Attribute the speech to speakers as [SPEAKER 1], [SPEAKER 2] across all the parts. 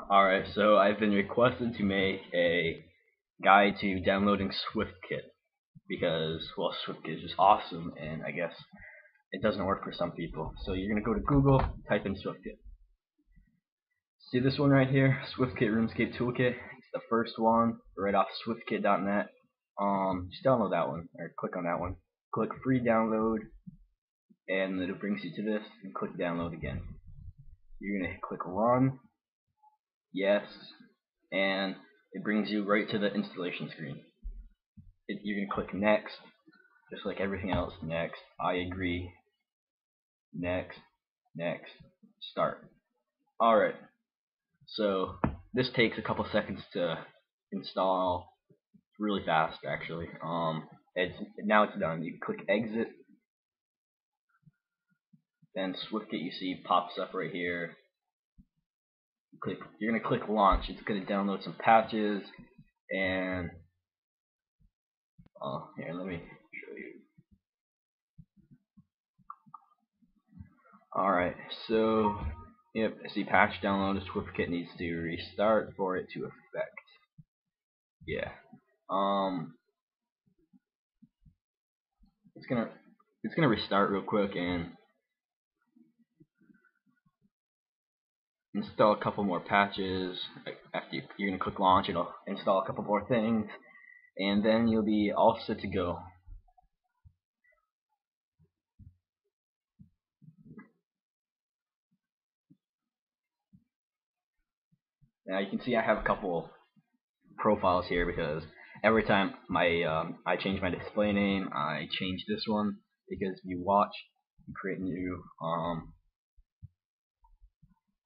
[SPEAKER 1] Alright, so I've been requested to make a guide to downloading Swiftkit because, well, Swiftkit is just awesome and I guess it doesn't work for some people. So you're going to go to Google, type in Swiftkit. See this one right here, Swiftkit Runescape Toolkit? It's the first one right off swiftkit.net. Just download that one, or click on that one. Click free download and then it brings you to this and click download again. You're going to click run, yes, and it brings you right to the installation screen. You're going to click next, just like everything else. Next, I agree, next, next, start. Alright, so this takes a couple seconds to install. It's really fast actually. Now it's done. You click exit, then Swiftkit you see pops up right here. You're going to click launch. It's going to download some patches and here, let me show you. Alright, so yep, see patch download. Swiftkit needs to restart for it to affect. Yeah. It's gonna restart real quick and install a couple more patches. After you're gonna click launch, it'll install a couple more things, and then you'll be all set to go. Now you can see I have a couple profiles here because every time I change my display name, I change this one because if you watch, you create new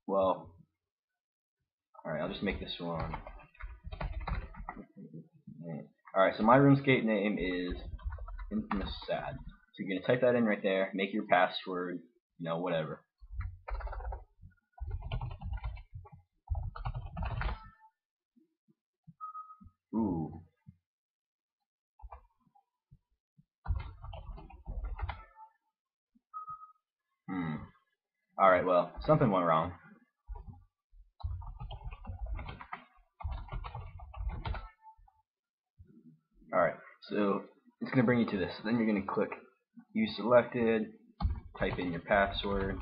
[SPEAKER 1] well, alright, I'll just make this one. Alright, so my RuneScape name is Infamous Sad. So you're gonna type that in right there, make your password, whatever. Ooh. Alright, well, something went wrong. Alright, so it's gonna bring you to this. Then you're gonna click Use Selected, type in your password.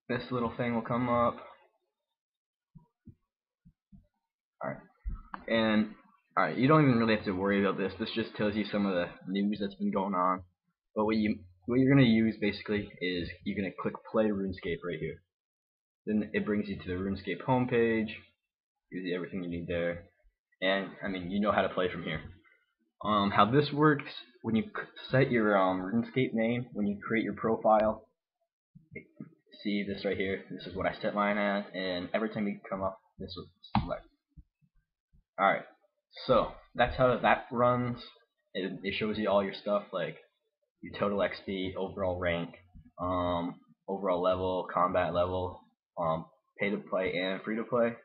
[SPEAKER 1] This little thing will come up. Alright. And alright, you don't even really have to worry about this. This just tells you some of the news that's been going on. But what you're gonna use basically is you're gonna click play RuneScape right here. Then it brings you to the RuneScape homepage, gives you everything you need there. And I mean, you know how to play from here. How this works, when you set your RuneScape name, when you create your profile, see this right here, this is what I set mine as, and every time you come up, this will select. Alright, so that's how that runs. It shows you all your stuff, like your total XP, overall rank, overall level, combat level, pay to play and free to play,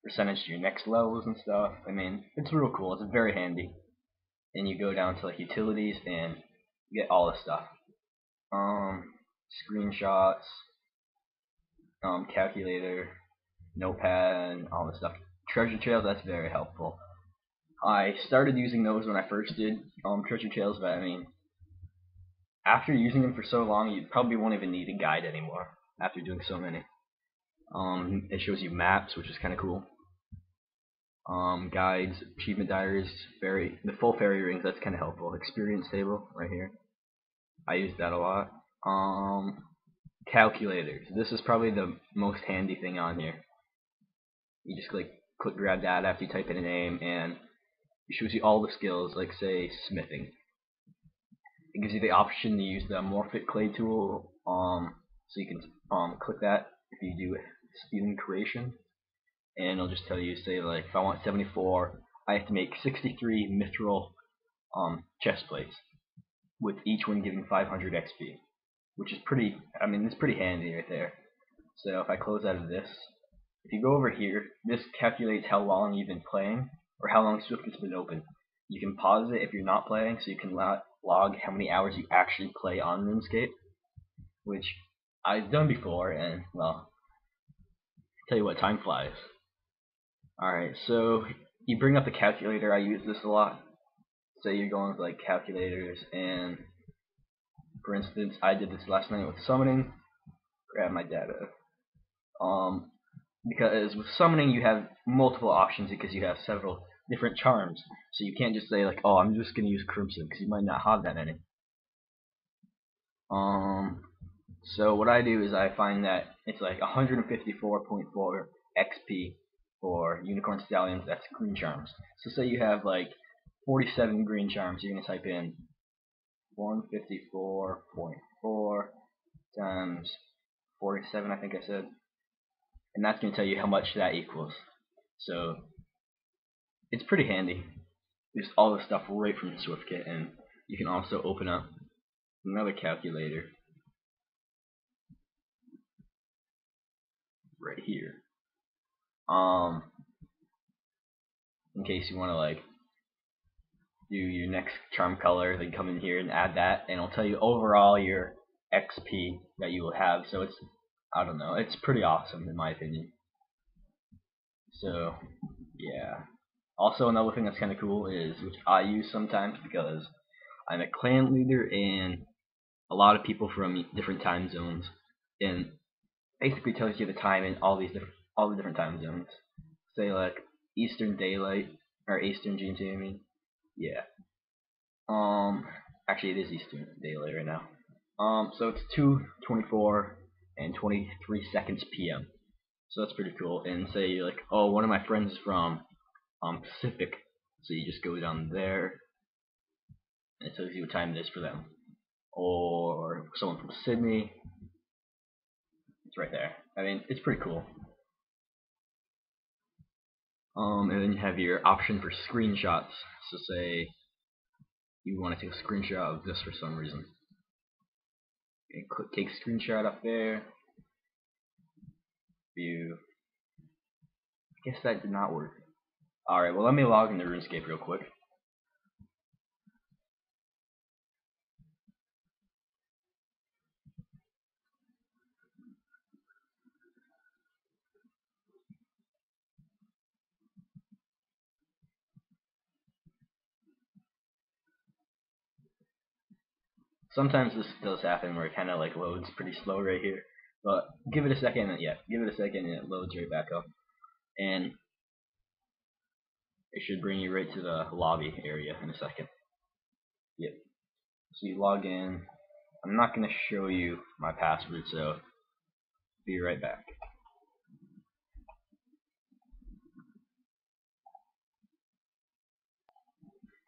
[SPEAKER 1] percentage to your next levels and stuff. I mean, it's real cool. It's very handy. And you go down to like utilities and you get all the stuff. Screenshots, calculator, notepad, and all this stuff. Treasure trails, that's very helpful. I started using those when I first did treasure trails, but I mean, after using them for so long, you probably won't even need a guide anymore after doing so many. It shows you maps, which is kind of cool. Guides, achievement diaries, the full fairy rings, that's kind of helpful. Experience table right here. I use that a lot. Calculators. This is probably the most handy thing on here. You just click grab that after you type in a name, and it shows you all the skills, like say smithing. It gives you the option to use the Morphic clay tool, so you can click that if you do stealing creation, and it'll just tell you, say like if I want 74, I have to make 63 mithril chest plates, with each one giving 500 XP, which is pretty. I mean, it's pretty handy right there. So if I close out of this, if you go over here, this calculates how long you've been playing or how long Swiftkit's been open. You can pause it if you're not playing, so you can log how many hours you actually play on RuneScape, which I've done before, and well, tell you what, time flies. Alright, so you bring up the calculator. I use this a lot. Say you're going with like calculators, and for instance, I did this last night with summoning. Grab my data. Because with summoning you have multiple options because you have several different charms. So you can't just say like, oh, I'm just gonna use Crimson, because you might not have that many. So what I do is I find that it's like 154.4 XP for Unicorn Stallions. That's green charms. So say you have like 47 green charms, you're gonna type in 154.4 times 47, I think I said, and that's gonna tell you how much that equals. So it's pretty handy. There's all this stuff right from Swiftkit, and you can also open up another calculator right here. In case you want to like do your next charm color, then come in here and add that, and it'll tell you overall your XP that you will have. So it's, I don't know, it's pretty awesome in my opinion. So yeah. Also another thing that's kind of cool is, which I use sometimes because I'm a clan leader and a lot of people from different time zones, and basically tells you the time in all the different time zones. Say like Eastern Daylight or Eastern GMT, I mean. Yeah. Actually, it is Eastern Daylight right now. So it's 2:24 and 23 seconds p.m. So that's pretty cool. And say you're like, oh, one of my friends is from Pacific, so you just go down there, and it tells you what time it is for them. Or someone from Sydney, it's right there. I mean, it's pretty cool. And then you have your option for screenshots. So say you want to take a screenshot of this for some reason. And click take screenshot up there. View. I guess that did not work. Alright, well let me log into RuneScape real quick. Sometimes this does happen where it kind of like loads pretty slow right here, but give it a second, and yeah, give it a second and it loads right back up, and it should bring you right to the lobby area in a second. Yep. So you log in. I'm not going to show you my password, so be right back.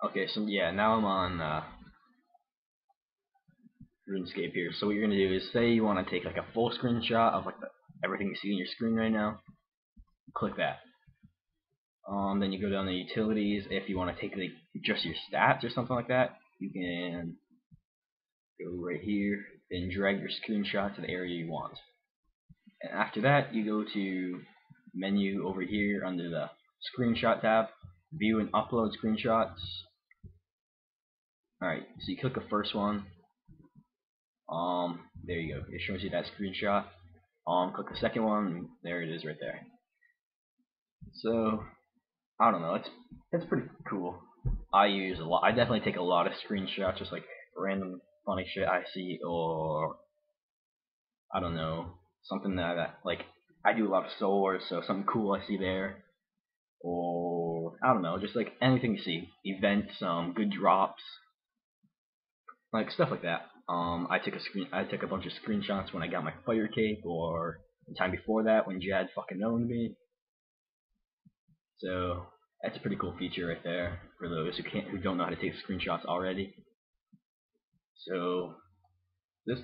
[SPEAKER 1] Okay, so yeah, now I'm on RuneScape here. So what you're gonna do is, say you want to take like a full screenshot of like everything you see on your screen right now. Click that. Then you go down to utilities. If you want to take like just your stats or something like that, you can go right here and drag your screenshot to the area you want. And after that, you go to menu over here under the screenshot tab, view and upload screenshots. Alright, so you click the first one. There you go. It shows you that screenshot. Click the second one. There it is, right there. So I don't know. It's pretty cool. I use a lot. I definitely take a lot of screenshots, just like random funny shit I see, or I don't know, something that like I do a lot of solar, so something cool I see there, or I don't know, just like anything you see, events, good drops, like stuff like that. I took a bunch of screenshots when I got my fire cape, or the time before that when Jad fucking owned me. So that's a pretty cool feature right there for those who don't know how to take screenshots already. So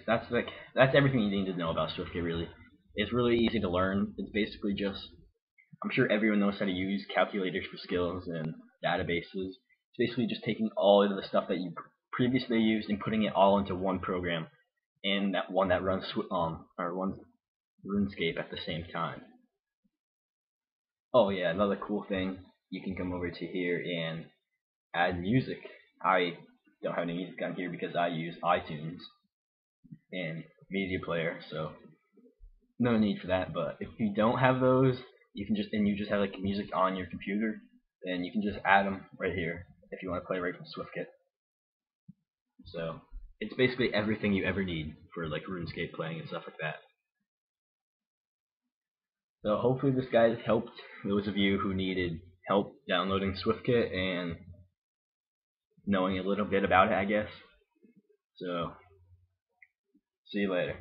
[SPEAKER 1] that's everything you need to know about Swiftkit really. It's really easy to learn. It's basically just, I'm sure everyone knows how to use calculators for skills and databases. It's basically just taking all of the stuff that you previously used and putting it all into one program, and that one that runs or runs RuneScape at the same time. Oh yeah, another cool thing, you can come over to here and add music. I don't have any music on here because I use iTunes and Media Player, so no need for that. But if you don't have those, you can just and you just have like music on your computer, then you can just add them right here if you want to play right from Swiftkit. So it's basically everything you ever need for like RuneScape playing and stuff like that. So hopefully this guide helped those of you who needed help downloading Swiftkit and knowing a little bit about it, I guess. So see you later.